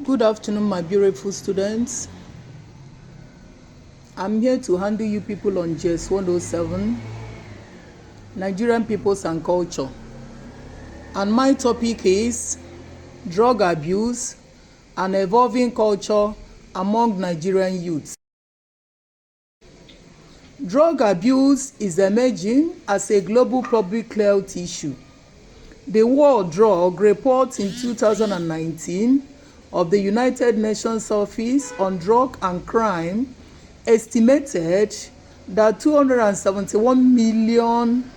Good afternoon, my beautiful students. I'm here to handle you people on GS 107, Nigerian Peoples and Culture. And my topic is drug abuse and evolving culture among Nigerian youths. Drug abuse is emerging as a global public health issue. The World Drug Report in 2019 of the United Nations Office on Drug and Crime estimated that 271 million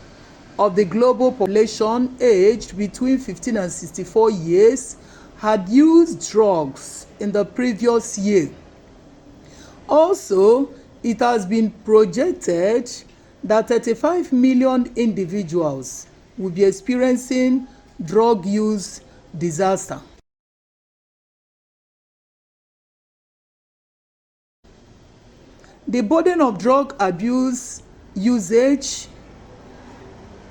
of the global population aged between 15 and 64 years had used drugs in the previous year. Also, it has been projected that 35 million individuals will be experiencing drug use disaster. The burden of drug abuse, usage,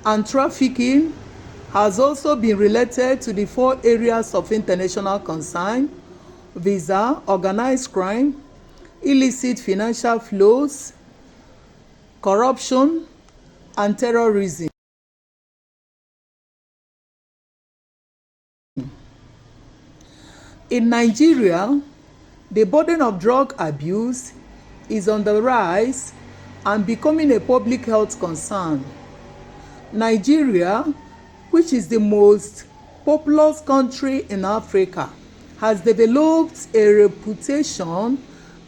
and trafficking has also been related to the 4 areas of international concern: visa, organized crime, illicit financial flows, corruption, and terrorism. In Nigeria, the burden of drug abuse is on the rise and becoming a public health concern. Nigeria, which is the most populous country in Africa, has developed a reputation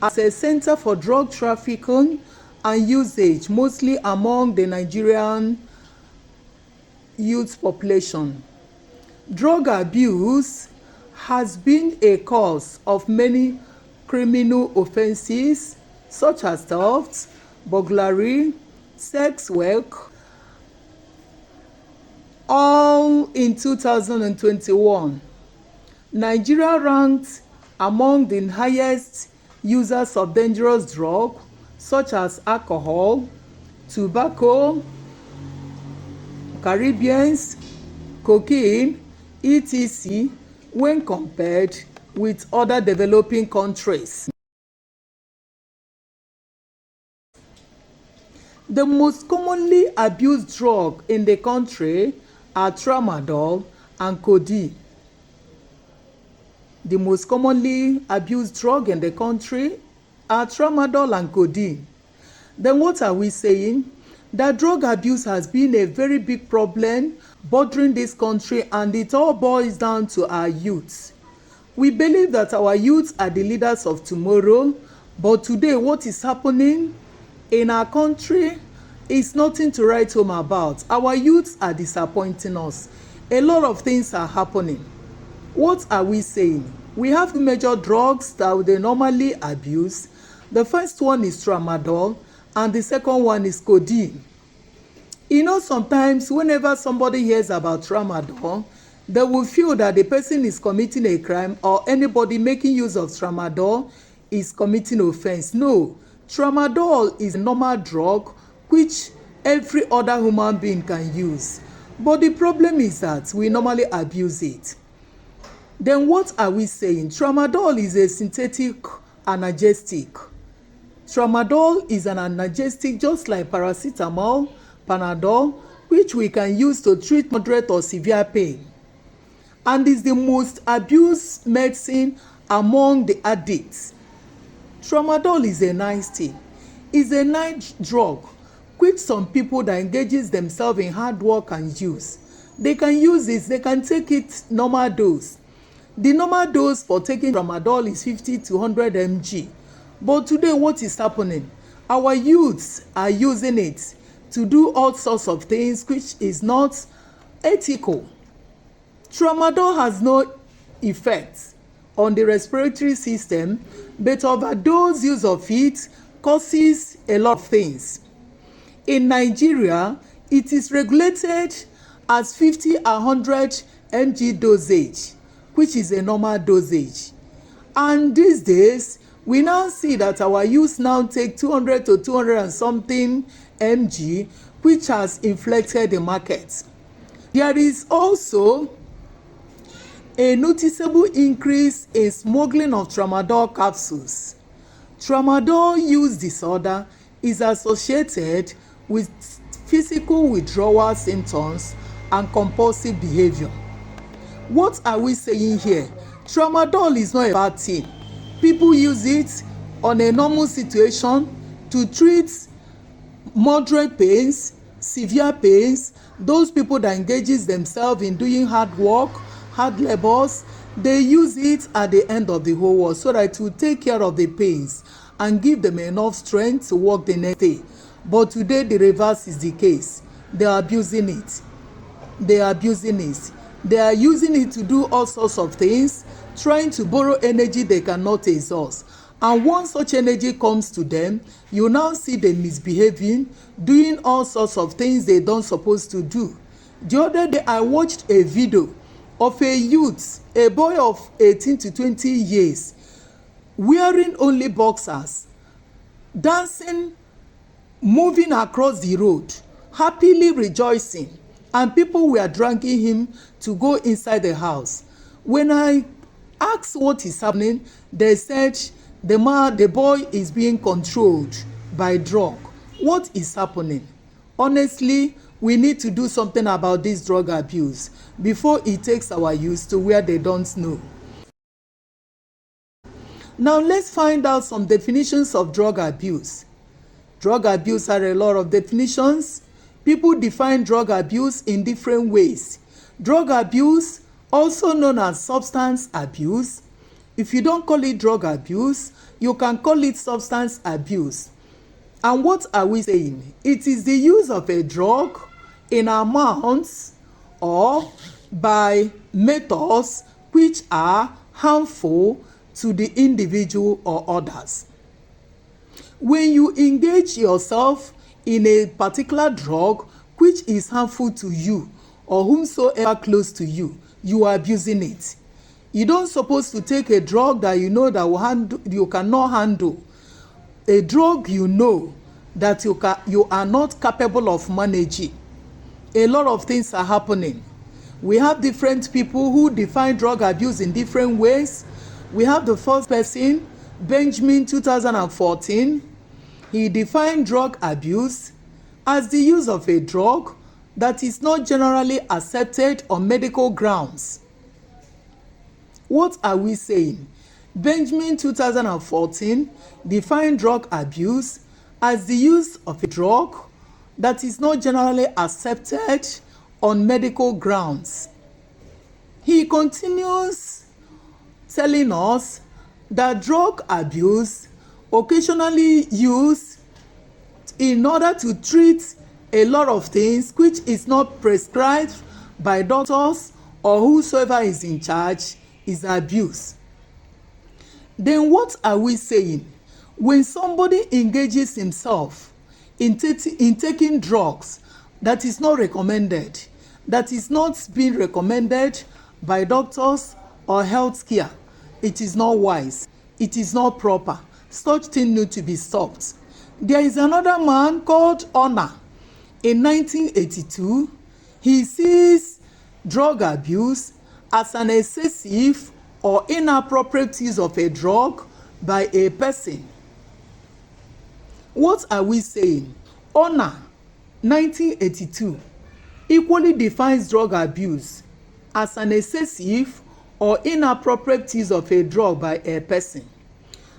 as a center for drug trafficking and usage, mostly among the Nigerian youth population. Drug abuse has been a cause of many criminal offenses such as theft, burglary, sex work, all in 2021. Nigeria ranked among the highest users of dangerous drugs such as alcohol, tobacco, Caribbeans, cocaine, etc. when compared with other developing countries. The most commonly abused drug in the country are tramadol and codeine. The most commonly abused drug in the country are tramadol and codeine. Then what are we saying? That drug abuse has been a very big problem bothering this country, and it all boils down to our youths. We believe that our youths are the leaders of tomorrow, but today what is happening in our country is nothing to write home about. Our youths are disappointing us. A lot of things are happening. What are we saying? We have major drugs that they normally abuse. The first one is tramadol, and the second one is codeine. You know, sometimes whenever somebody hears about tramadol, they will feel that the person is committing a crime, or anybody making use of tramadol is committing offense. No, tramadol is a normal drug which every other human being can use. But the problem is that we normally abuse it. Then what are we saying? Tramadol is a synthetic analgesic. Tramadol is an analgesic just like paracetamol, Panadol, which we can use to treat moderate or severe pain, and is the most abused medicine among the addicts. Tramadol is a nice thing. It's a nice drug which some people that engages themselves in hard work can use. They can use it, they can take it normal dose. The normal dose for taking tramadol is 50 to 100 mg. But today what is happening? Our youths are using it to do all sorts of things which is not ethical. Tramadol has no effect on the respiratory system, but overdose use of it causes a lot of things. In Nigeria, it is regulated as 50 and 100 mg dosage, which is a normal dosage. And these days, we now see that our youth now take 200 to 200 and something mg, which has inflected the market. There is also A noticeable increase in smuggling of tramadol capsules. Tramadol use disorder is associated with physical withdrawal symptoms and compulsive behavior. What are we saying here? Tramadol is not a bad thing. People use it on a normal situation to treat moderate pains, severe pains, those people that engages themselves in doing hard work, hard labors. They use it at the end of the whole world so that it will take care of the pains and give them enough strength to work the next day. But today the reverse is the case. They are abusing it. They are abusing it. They are using it to do all sorts of things, trying to borrow energy they cannot exhaust. And once such energy comes to them, you now see them misbehaving, doing all sorts of things they don't supposed to do. The other day I watched a video of a youth, a boy of 18 to 20 years, wearing only boxers, dancing, moving across the road, happily rejoicing, and people were dragging him to go inside the house. When I asked what is happening, they said the boy is being controlled by drug. What is happening? Honestly, we need to do something about this drug abuse before it takes our youth to where they don't know. Now let's find out some definitions of drug abuse. Drug abuse has a lot of definitions. People define drug abuse in different ways. Drug abuse, also known as substance abuse. If you don't call it drug abuse, you can call it substance abuse. And what are we saying? It is the use of a drug in amounts or by methods which are harmful to the individual or others. When you engage yourself in a particular drug which is harmful to you or whomsoever close to you, you are abusing it. You don't supposed to take a drug that you know that you cannot handle. A drug you know that you are not capable of managing. A lot of things are happening. We have different people who define drug abuse in different ways. We have the first person, Benjamin, 2014. He defined drug abuse as the use of a drug that is not generally accepted on medical grounds. What are we saying? Benjamin, 2014, defined drug abuse as the use of a drug that is not generally accepted on medical grounds. He continues telling us that drug abuse occasionally used in order to treat a lot of things which is not prescribed by doctors or whosoever is in charge is abuse. Then what are we saying? When somebody engages himself in taking drugs that is not recommended, that is not being recommended by doctors or healthcare, it is not wise, it is not proper. Such things need to be stopped. There is another man called Honor. In 1982, he sees drug abuse as an excessive or inappropriate use of a drug by a person. What are we saying? Honor, 1982, equally defines drug abuse as an excessive or inappropriate use of a drug by a person.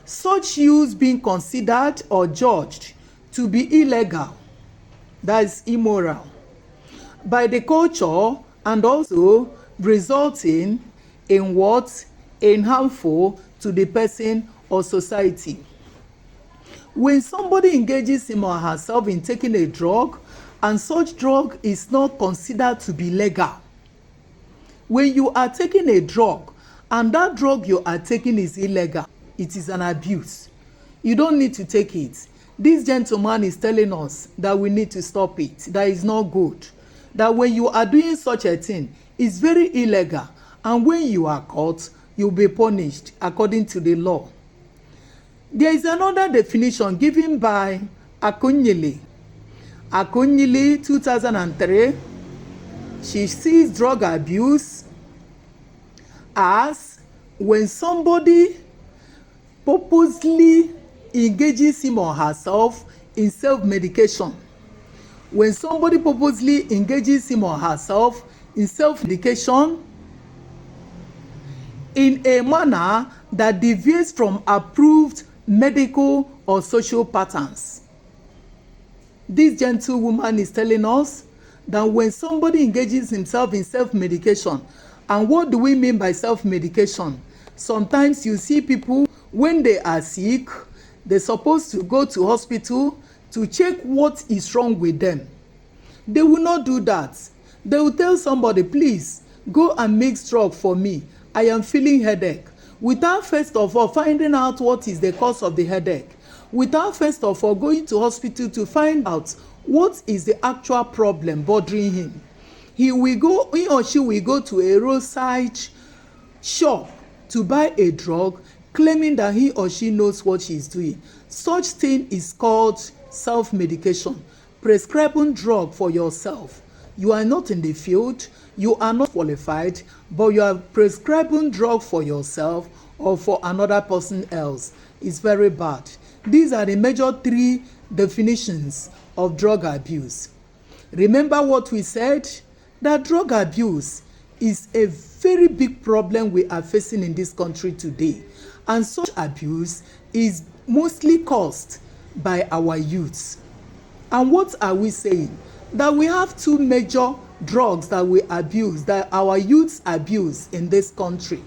Such use being considered or judged to be illegal, that is immoral, by the culture and also resulting in what? In harmful to the person or society. When somebody engages him or herself in taking a drug and such drug is not considered to be legal, when you are taking a drug and that drug you are taking is illegal, it is an abuse. You don't need to take it. This gentleman is telling us that we need to stop it. That is not good. That when you are doing such a thing, it's very illegal. And when you are caught, you'll be punished according to the law. There is another definition given by Akunyili. Akunyili, 2003. She sees drug abuse as when somebody purposely engages him or herself in self-medication. When somebody purposely engages him or herself in self-medication in a manner that deviates from approved medical or social patterns. This gentlewoman is telling us that when somebody engages himself in self-medication, and what do we mean by self-medication? Sometimes you see people, when they are sick, they're supposed to go to hospital to check what is wrong with them. They will not do that. They will tell somebody, please, go and mix drug for me. I am feeling headache. Without first of all finding out what is the cause of the headache. Without first of all going to hospital to find out what is the actual problem bothering him. He or she will go to a roadside shop to buy a drug, claiming that he or she knows what she is doing. Such thing is called self-medication. Prescribing drug for yourself. You are not in the field, you are not qualified, but you are prescribing drug for yourself or for another person else. It's very bad. These are the major 3 definitions of drug abuse. Remember what we said? That drug abuse is a very big problem we are facing in this country today. And such abuse is mostly caused by our youths. And what are we saying? That we have 2 major drugs that we abuse, that our youths abuse in this country.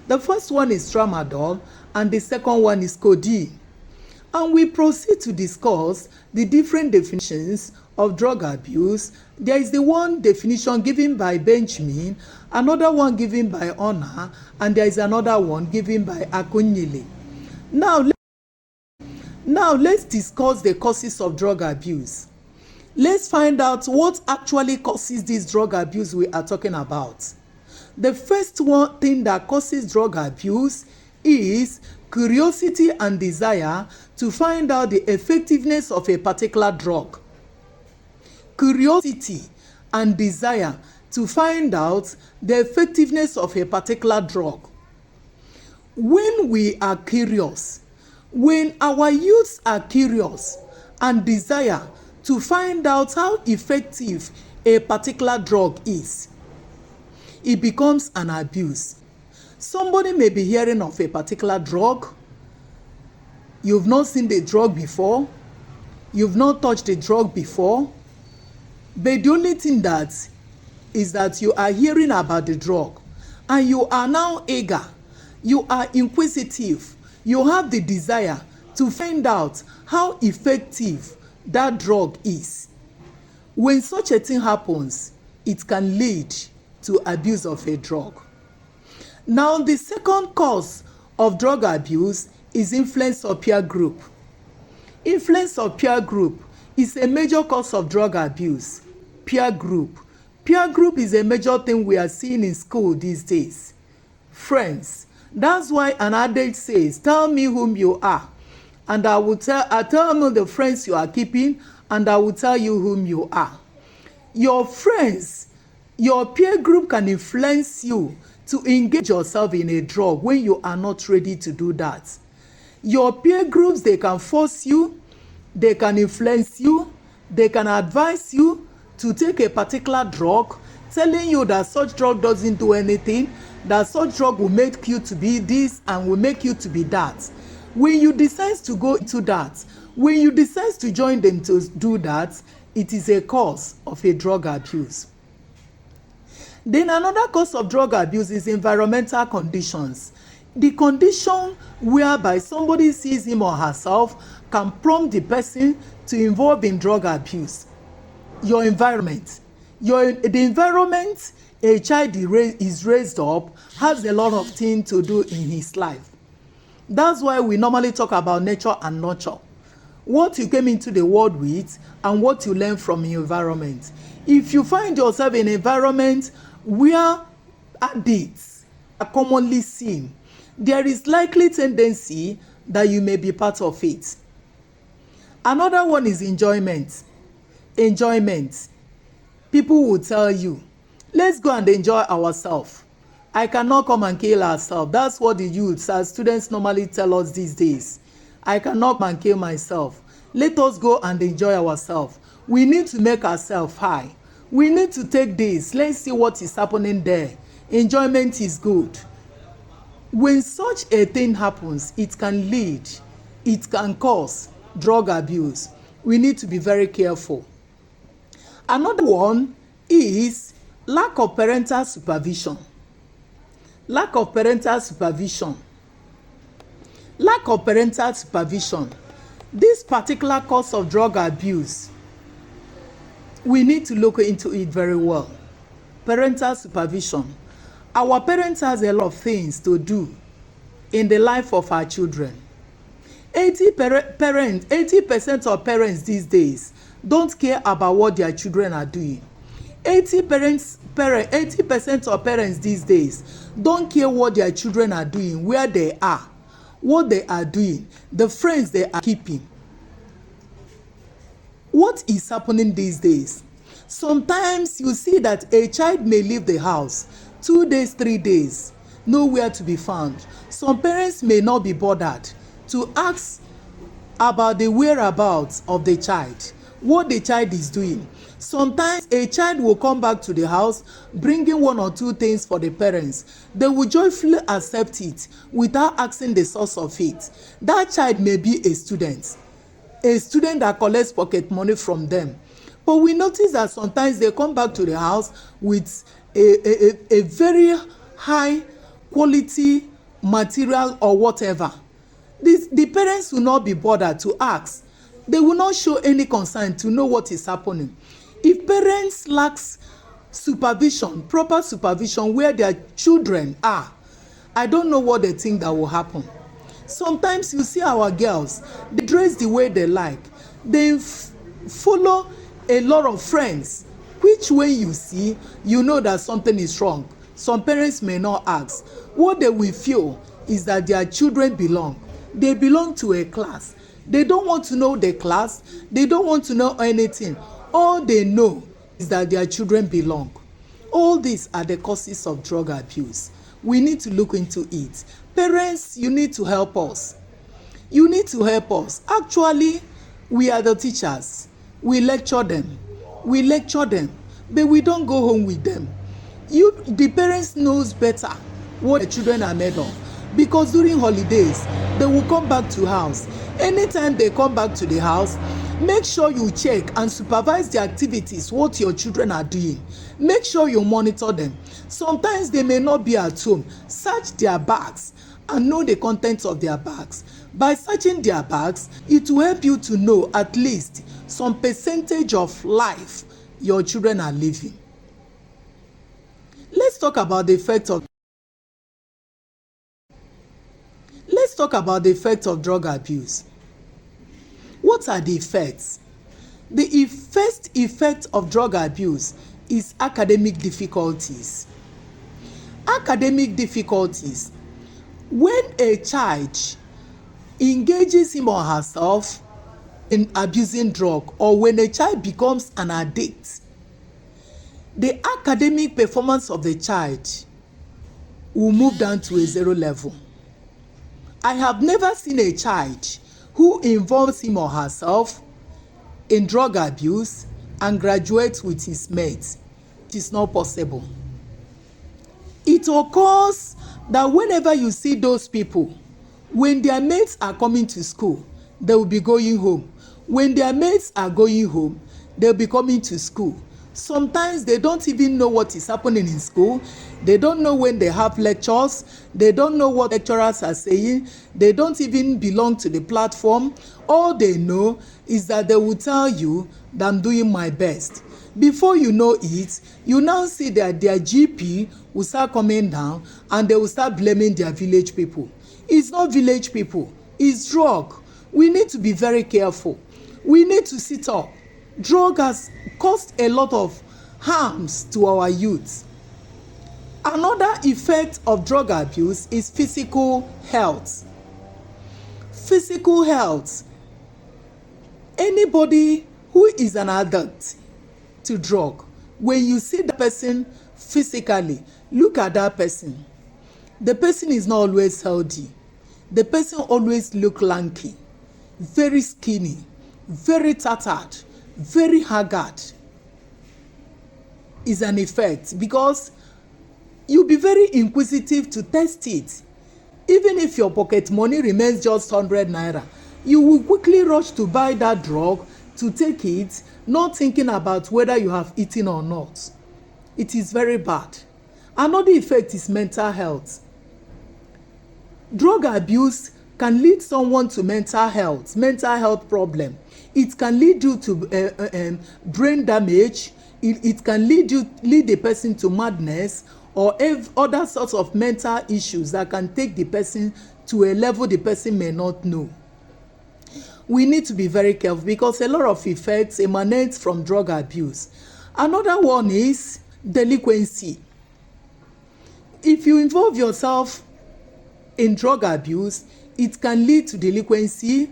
The first one is tramadol and the second one is codeine. And we proceed to discuss the different definitions of drug abuse. There is the one definition given by Benjamin, another one given by Honor, and there is another one given by Akunyili. Now let's discuss the causes of drug abuse. Let's find out what actually causes this drug abuse we are talking about. The first one thing that causes drug abuse is curiosity and desire to find out the effectiveness of a particular drug. Curiosity and desire to find out the effectiveness of a particular drug. When we are curious, when our youths are curious and desire to find out how effective a particular drug is, it becomes an abuse. Somebody may be hearing of a particular drug. You've not seen the drug before. You've not touched the drug before. But the only thing that is that you are hearing about the drug and you are now eager. You are inquisitive. You have the desire to find out how effective that drug is. When such a thing happens, it can lead to abuse of a drug. Now, the second cause of drug abuse is influence of peer group. Influence of peer group is a major cause of drug abuse. Peer group. Peer group is a major thing we are seeing in school these days. Friends. That's why an adage says, tell me whom you are, and I tell me the friends you are keeping, and I will tell you whom you are. Your friends, your peer group can influence you to engage yourself in a drug when you are not ready to do that. Your peer groups, they can force you, they can influence you, they can advise you to take a particular drug, telling you that such drug doesn't do anything, that such drug will make you to be this and will make you to be that. When you decide to go into that, when you decide to join them to do that, it is a cause of a drug abuse. Then another cause of drug abuse is environmental conditions. The condition whereby somebody sees him or herself can prompt the person to involve in drug abuse. Your environment. The environment a child is raised up has a lot of things to do in his life. That's why we normally talk about nature and nurture. What you came into the world with and what you learn from your environment. If you find yourself in an environment where addicts are commonly seen, there is likely tendency that you may be part of it. Another one is enjoyment. Enjoyment. People will tell you, let's go and enjoy ourselves. I cannot come and kill herself. That's what the youths as students normally tell us these days. I cannot come and kill myself. Let us go and enjoy ourselves. We need to make ourselves high. We need to take this. Let's see what is happening there. Enjoyment is good. When such a thing happens, it can cause drug abuse. We need to be very careful. Another one is lack of parental supervision. Lack of parental supervision. Lack of parental supervision. This particular cause of drug abuse, we need to look into it very well. Parental supervision. Our parents has a lot of things to do in the life of our children. 80% of parents these days don't care about what their children are doing. 80% of parents these days don't care what their children are doing, where they are, what they are doing, the friends they are keeping. What is happening these days? Sometimes you see that a child may leave the house 2 days, 3 days, nowhere to be found. Some parents may not be bothered to ask about the whereabouts of the child, what the child is doing. Sometimes a child will come back to the house bringing 1 or 2 things for the parents. They will joyfully accept it without asking the source of it. That child may be a student that collects pocket money from them. But we notice that sometimes they come back to the house with a very high quality material or whatever. The parents will not be bothered to ask. They will not show any concern to know what is happening. If parents lack supervision, proper supervision where their children are, I don't know what they think that will happen. Sometimes you see our girls, they dress the way they like. They follow a lot of friends, which when you see, you know that something is wrong. Some parents may not ask. What they will feel is that their children belong. They belong to a class. They don't want to know the class. They don't want to know anything. All they know is that their children belong. All these are the causes of drug abuse. We need to look into it. Parents, you need to help us. You need to help us. Actually, we are the teachers. We lecture them. But we don't go home with them. The parents knows better what the children are made of. Because during holidays, they will come back to house. Anytime they come back to the house, make sure you check and supervise the activities, what your children are doing. Make sure you monitor them. Sometimes they may not be at home. Search their bags and know the contents of their bags. By searching their bags, it will help you to know at least some percentage of life your children are living. Let's talk about the effect of drug abuse. What are the effects? The first effect of drug abuse is academic difficulties. Academic difficulties. When a child engages him or herself in abusing drug, or when a child becomes an addict, the academic performance of the child will move down to a 0 level. I have never seen a child who involves him or herself in drug abuse and graduates with his mates. It is not possible. It occurs that whenever you see those people, when their mates are coming to school, they will be going home. When their mates are going home, they'll be coming to school. Sometimes they don't even know what is happening in school. They don't know when they have lectures. They don't know what lecturers are saying. They don't even belong to the platform. All they know is that they will tell you that I'm doing my best. Before you know it, you now see that their GP will start coming down and they will start blaming their village people. It's not village people, it's drug. We need to be very careful. We need to sit up. Drug has caused a lot of harms to our youth. Another effect of drug abuse is physical health. Physical health. Anybody who is an addict to drug, when you see the person physically, Look at that person. The person is not always healthy. The person always look lanky, very skinny, very tattered, very haggard. Is an effect, because you'll be very inquisitive to test it. Even if your pocket money remains just 100 naira, you will quickly rush to buy that drug to take it, not thinking about whether you have eaten or not. It is very bad. Another effect is mental health. Drug abuse can lead someone to mental health problem. It can lead you to brain damage. It can lead the person to madness or other sorts of mental issues that can take the person to a level the person may not know. We need to be very careful because a lot of effects emanate from drug abuse. Another one is delinquency. If you involve yourself in drug abuse, it can lead to delinquency,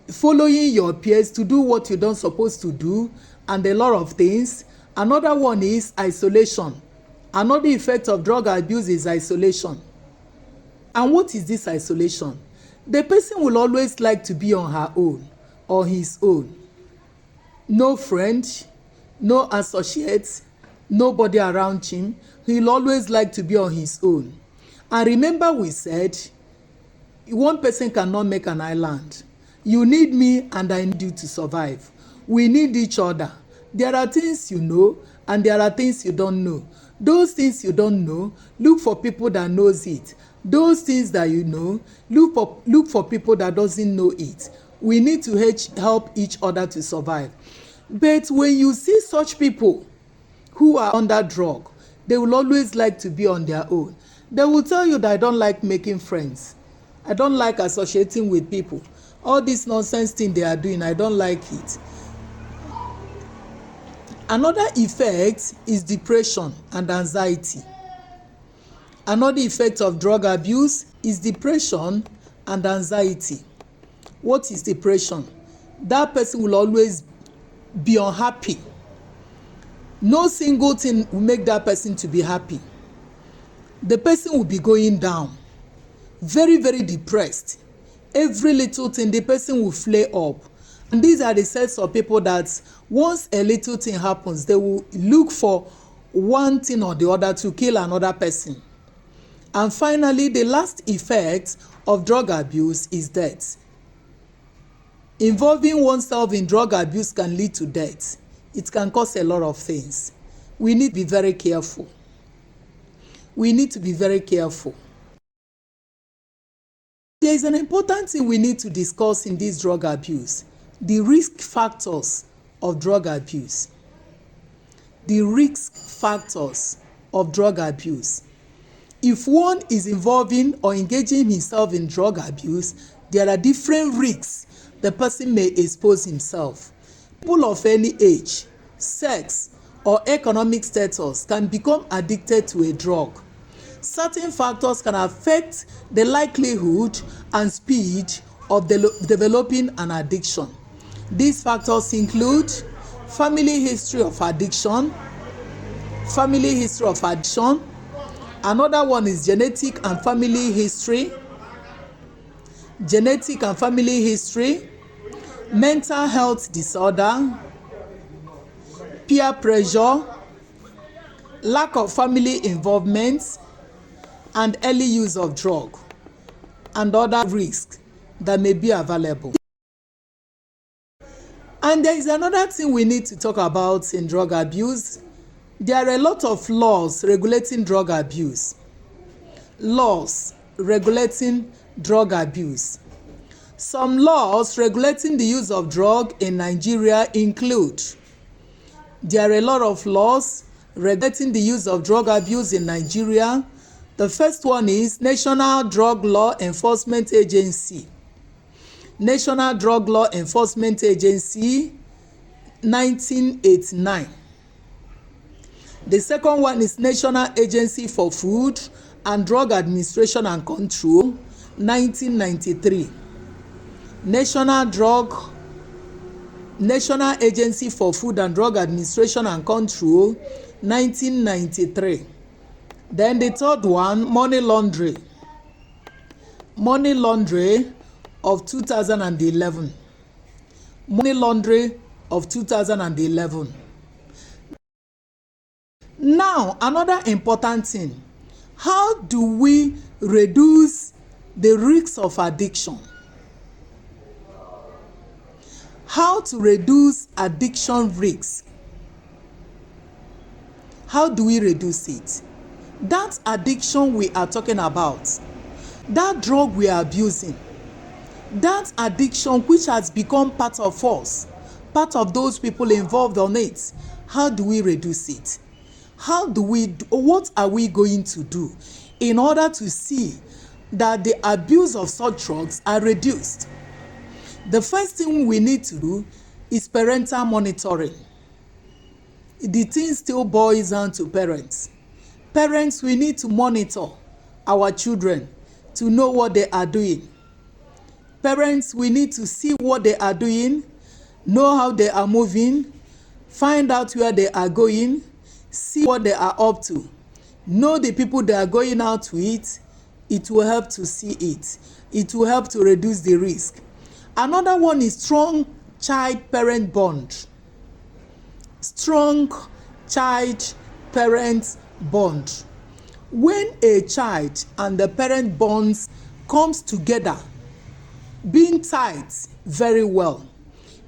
following your peers to do what you don't supposed to do, and a lot of things. Another one is isolation. Another effect of drug abuse is isolation. And what is this isolation? The person will always like to be on her own or his own. No friend, no associates, nobody around him. He'll always like to be on his own. And remember, we said one person cannot make an island. You need me and I need you to survive. We need each other. There are things you know and there are things you don't know. Those things you don't know, look for people that knows it. Those things that you know, look for people that doesn't know it. We need to help each other to survive. But when you see such people who are under drug, they will always like to be on their own. They will tell you that I don't like making friends. I don't like associating with people. All this nonsense thing they are doing, I don't like it. Another effect is depression and anxiety. Another effect of drug abuse is depression and anxiety. What is depression? That person will always be unhappy. No single thing will make that person to be happy. The person will be going down, very, very depressed. Every little thing, the person will flare up. And these are the sets of people that once a little thing happens, they will look for one thing or the other to kill another person. And finally, the last effect of drug abuse is death. Involving oneself in drug abuse can lead to death. It can cause a lot of things. We need to be very careful. We need to be very careful. There is an important thing we need to discuss in this drug abuse: the risk factors of drug abuse. The risk factors of drug abuse. If one is involving or engaging himself in drug abuse, there are different risks the person may expose himself. People of any age, sex, or economic status can become addicted to a drug. Certain factors can affect the likelihood and speed of developing an addiction. These factors include family history of addiction. Another one is genetic and family history. Mental health disorder, peer pressure, lack of family involvement, and early use of drug, and other risks that may be available. And there is another thing we need to talk about in drug abuse. There are a lot of laws regulating drug abuse. Laws regulating drug abuse. Some laws regulating the use of drug in Nigeria include: there are a lot of laws regulating the use of drug abuse in Nigeria. The first one is National Drug Law Enforcement Agency. National Drug Law Enforcement Agency, 1989. The second one is National Agency for Food and Drug Administration and Control, 1993. National Agency for Food and Drug Administration and Control, 1993. Then the third one, money laundering. Money laundering of 2011. Money laundering of 2011. Now, another important thing, how do we reduce the risks of addiction? How to reduce addiction risks? How do we reduce it? That addiction we are talking about, that drug we are abusing, that addiction which has become part of us, part of those people involved on it, how do we reduce it? What are we going to do in order to see that the abuse of such drugs are reduced? The first thing we need to do is parental monitoring. The thing still boils down to parents. Parents, we need to monitor our children to know what they are doing. Parents, we need to see what they are doing, know how they are moving, find out where they are going, see what they are up to, know the people they are going out with. It will help to see it. It will help to reduce the risk. Another one is strong child-parent bond. Strong child-parent bond. When a child and the parent bonds comes together, being tight very well,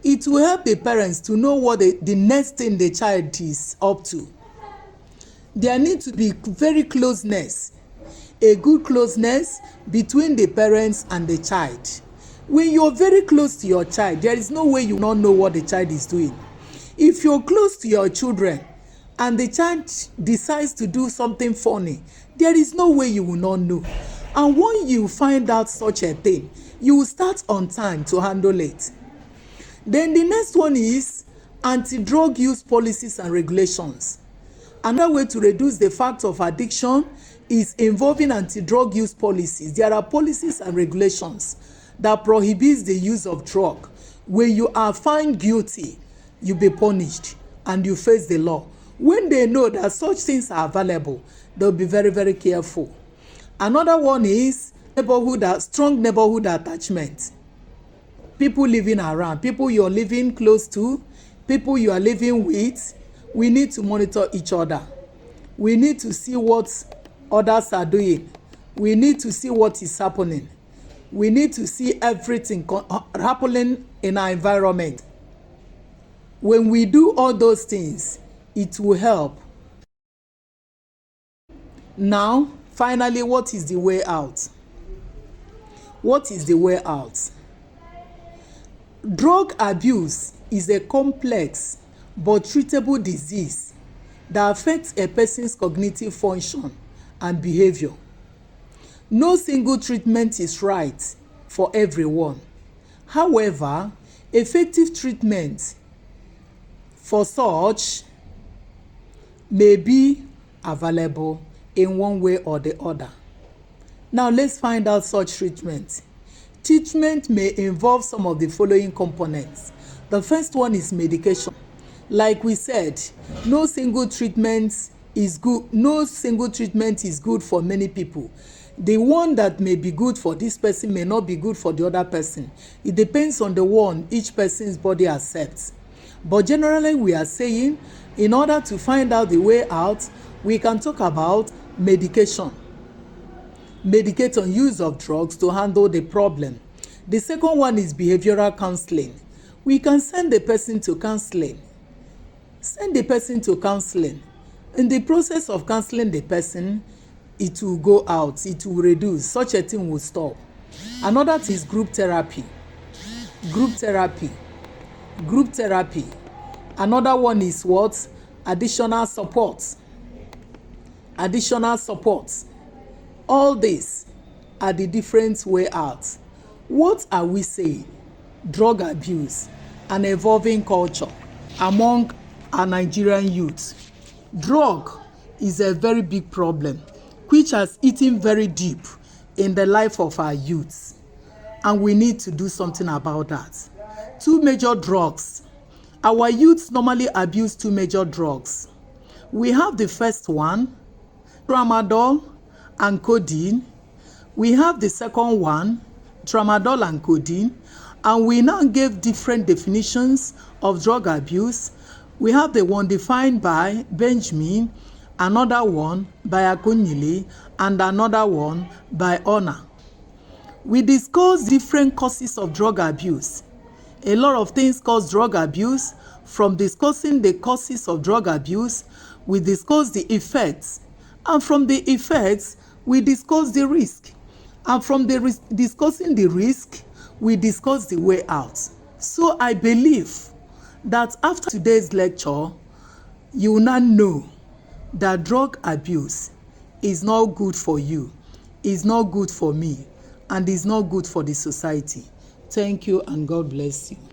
it will help the parents to know what the next thing the child is up to. There needs to be very closeness, a good closeness between the parents and the child. When you're very close to your child, there is no way you will not know what the child is doing. If you're close to your children and the child decides to do something funny, there is no way you will not know. And when you find out such a thing, you will start on time to handle it. Then the next one is anti-drug use policies and regulations. Another way to reduce the fact of addiction is involving anti-drug use policies. There are policies and regulations that prohibits the use of drug. When you are found guilty, you be punished and you face the law. When they know that such things are available, they'll be very, very careful. Another one is strong neighborhood attachment. People living around, people you're living close to, people you are living with, we need to monitor each other. We need to see what others are doing. We need to see what is happening. We need to see everything happening in our environment. When we do all those things, it will help. Now, finally, what is the way out? What is the way out? Drug abuse is a complex but treatable disease that affects a person's cognitive function and behavior. No single treatment is right for everyone. However, effective treatment for such may be available in one way or the other. Now let's find out such treatment. Treatment may involve some of the following components. The first one is medication. Like we said, no single treatment is good. No single treatment is good for many people. The one that may be good for this person may not be good for the other person. It depends on the one each person's body accepts. But generally, we are saying, in order to find out the way out, we can talk about medication. Medication, use of drugs to handle the problem. The second one is behavioral counseling. We can send the person to counseling. Send the person to counseling. In the process of counseling the person, it will go out, it will reduce, such a thing will stop. Another thing is group therapy. Group therapy. Group therapy. Another one is what? Additional support. Additional support. All these are the different way out. What are we saying? Drug abuse, an evolving culture among our Nigerian youth. Drug is a very big problem which has eaten very deep in the life of our youths, and we need to do something about that. Two major drugs. Our youths normally abuse two major drugs. We have the first one tramadol and codeine. We have the second one, tramadol and codeine, and we now gave different definitions of drug abuse. We have the one defined by Benjamin, another one by Akunyili, and another one by Ona. We discussed different causes of drug abuse. A lot of things cause drug abuse. From discussing the causes of drug abuse, we discussed the effects. And from the effects, we discussed the risk. And from discussing the risk, we discussed the way out. So I believe that after today's lecture, you will now know that drug abuse is not good for you, is not good for me, and is not good for the society. Thank you and God bless you.